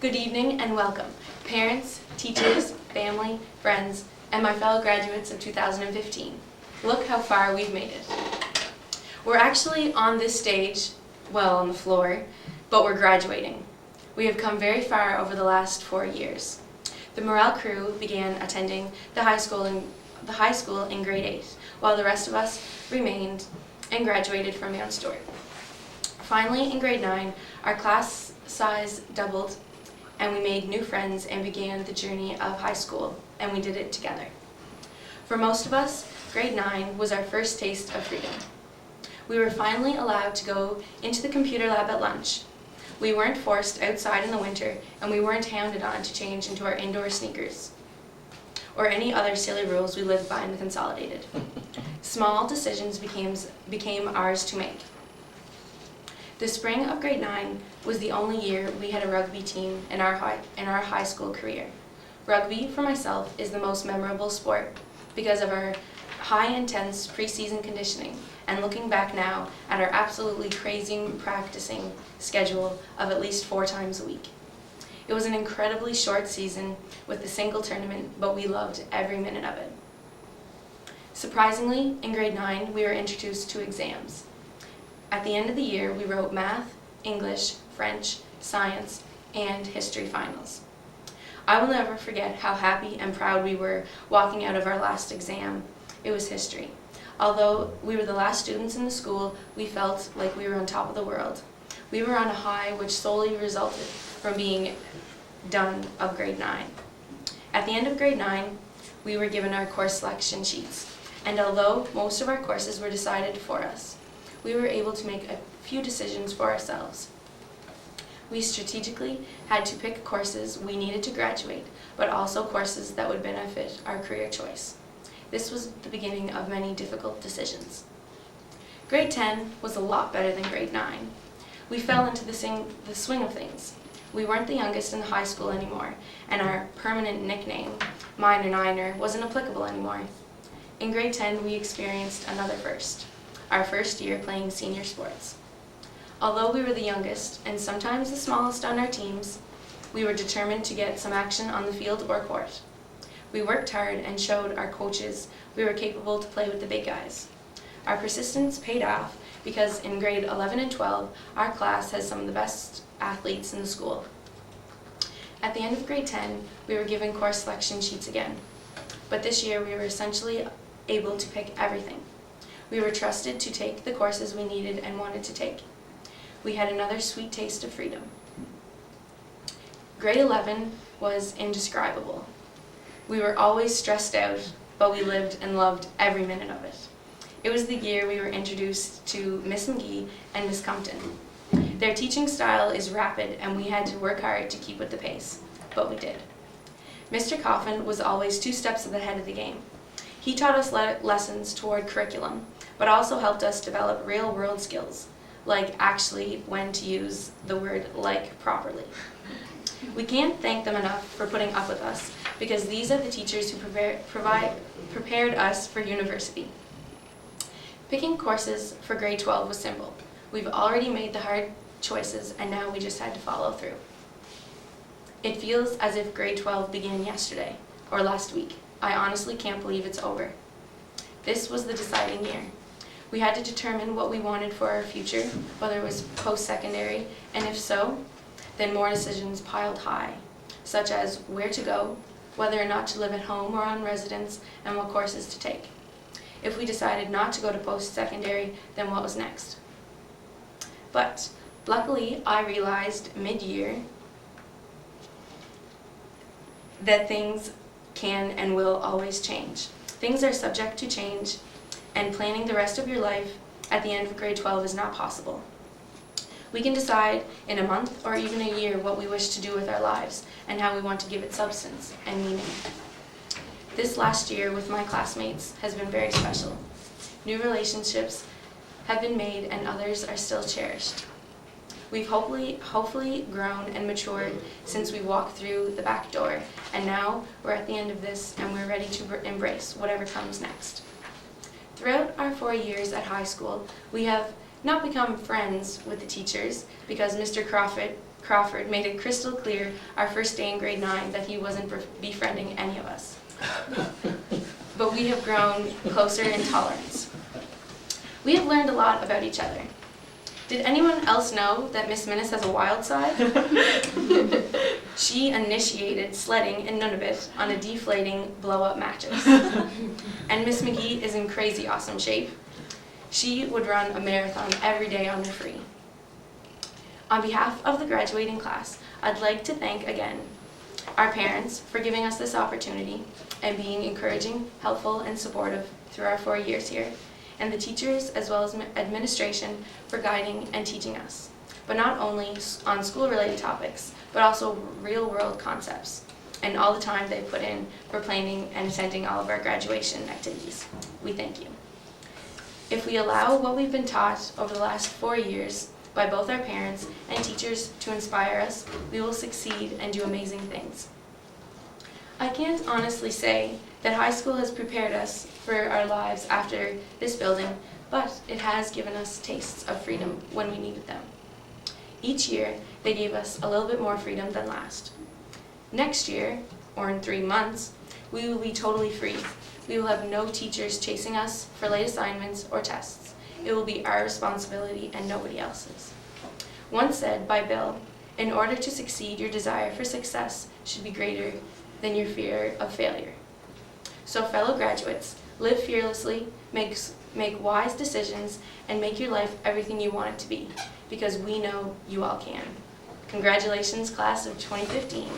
Good evening and welcome, parents, teachers, family, friends, and my fellow graduates of 2015. Look how far we've made it. We're actually on this stage, well, on the floor, but we're graduating. We have come very far over the last 4 years. The Morale crew began attending the high school in grade 8, while the rest of us remained and graduated from Mount Stewart. Finally, in grade 9, our class size doubled and we made new friends and began the journey of high school, and we did it together. For most of us, grade 9 was our first taste of freedom. We were finally allowed to go into the computer lab at lunch. We weren't forced outside in the winter, and we weren't hounded on to change into our indoor sneakers or any other silly rules we lived by in the Consolidated. Small decisions became ours to make. The spring of grade 9 was the only year we had a rugby team in our high school career. Rugby, for myself, is the most memorable sport because of our high intense preseason conditioning, and looking back now at our absolutely crazy practicing schedule of at least 4 times a week. It was an incredibly short season with a single tournament, but we loved every minute of it. Surprisingly, in grade 9, we were introduced to exams. At the end of the year, we wrote math, English, French, science, and history finals. I will never forget how happy and proud we were walking out of our last exam. It was history. Although we were the last students in the school, we felt like we were on top of the world. We were on a high which solely resulted from being Dunn of grade 9. At the end of grade 9, we were given our course selection sheets, and although most of our courses were decided for us, we were able to make a few decisions for ourselves. We strategically had to pick courses we needed to graduate, but also courses that would benefit our career choice. This was the beginning of many difficult decisions. Grade 10 was a lot better than grade 9. We fell into the swing of things. We weren't the youngest in the high school anymore, and our permanent nickname, Miner Niner, wasn't applicable anymore. In grade 10, we experienced another first. Our first year playing senior sports. Although we were the youngest and sometimes the smallest on our teams, we were determined to get some action on the field or court. We worked hard and showed our coaches we were capable to play with the big guys. Our persistence paid off because in grade 11 and 12, our class has some of the best athletes in the school. At the end of grade 10, we were given course selection sheets again, but this year we were essentially able to pick everything. We were trusted to take the courses we needed and wanted to take. We had another sweet taste of freedom. Grade 11 was indescribable. We were always stressed out, but we lived and loved every minute of it. It was the year we were introduced to Miss McGee and Miss Compton. Their teaching style is rapid, and we had to work hard to keep with the pace, but we did. Mr. Coffin was always 2 steps ahead of the game. He taught us lessons toward curriculum, but also helped us develop real-world skills, like actually when to use the word like properly. We can't thank them enough for putting up with us, because these are the teachers who prepared us for university. Picking courses for grade 12 was simple. We've already made the hard choices, and now we just had to follow through. It feels as if grade 12 began yesterday, or last week. I honestly can't believe it's over. This was the deciding year. We had to determine what we wanted for our future, whether it was post-secondary, and if so, then more decisions piled high, such as where to go, whether or not to live at home or on residence, and what courses to take. If we decided not to go to post-secondary, then what was next? But luckily, I realized mid-year that things can and will always change. Things are subject to change, and planning the rest of your life at the end of grade 12 is not possible. We can decide in a month or even a year what we wish to do with our lives and how we want to give it substance and meaning. This last year with my classmates has been very special. New relationships have been made and others are still cherished. We've hopefully grown and matured since we walked through the back door, and now we're at the end of this and we're ready to embrace whatever comes next. Throughout our 4 years at high school, we have not become friends with the teachers because Mr. Crawford made it crystal clear our first day in grade 9 that he wasn't befriending any of us. But we have grown closer in tolerance. We have learned a lot about each other. Did anyone else know that Miss Minnis has a wild side? She initiated sledding in Nunavut on a deflating blow-up mattress. And Miss McGee is in crazy awesome shape. She would run a marathon every day on her free. On behalf of the graduating class, I'd like to thank again our parents for giving us this opportunity and being encouraging, helpful, and supportive through our 4 years here, and the teachers as well as administration for guiding and teaching us, but not only on school-related topics, but also real-world concepts, and all the time they put in for planning and attending all of our graduation activities. We thank you. If we allow what we've been taught over the last 4 years by both our parents and teachers to inspire us, we will succeed and do amazing things. I can't honestly say that high school has prepared us for our lives after this building, but it has given us tastes of freedom when we needed them. Each year, they gave us a little bit more freedom than last. Next year, or in 3 months, we will be totally free. We will have no teachers chasing us for late assignments or tests. It will be our responsibility and nobody else's. Once said by Bill, in order to succeed, your desire for success should be greater than your fear of failure. So fellow graduates, live fearlessly, make wise decisions, and make your life everything you want it to be, because we know you all can. Congratulations, class of 2015.